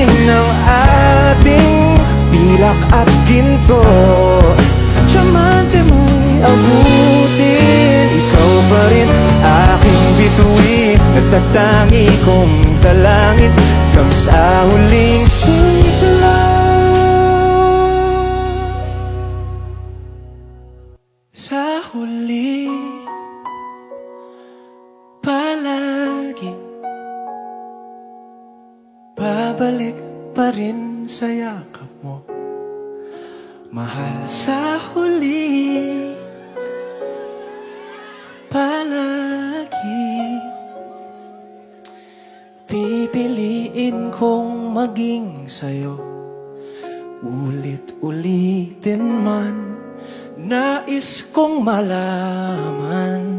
pagsising ng ating pilak at ginto. Diamante mo'y abutin, ikaw pa rin aking bituin. Nagtatangi kong dalangin hanggang sa huling sigla. Sa huli, palagi babalik pa rin sa yakap mo, mahal. Sa huli, palagi pipiliin kong maging sa'yo. Ulit-ulitin man, nais kong malaman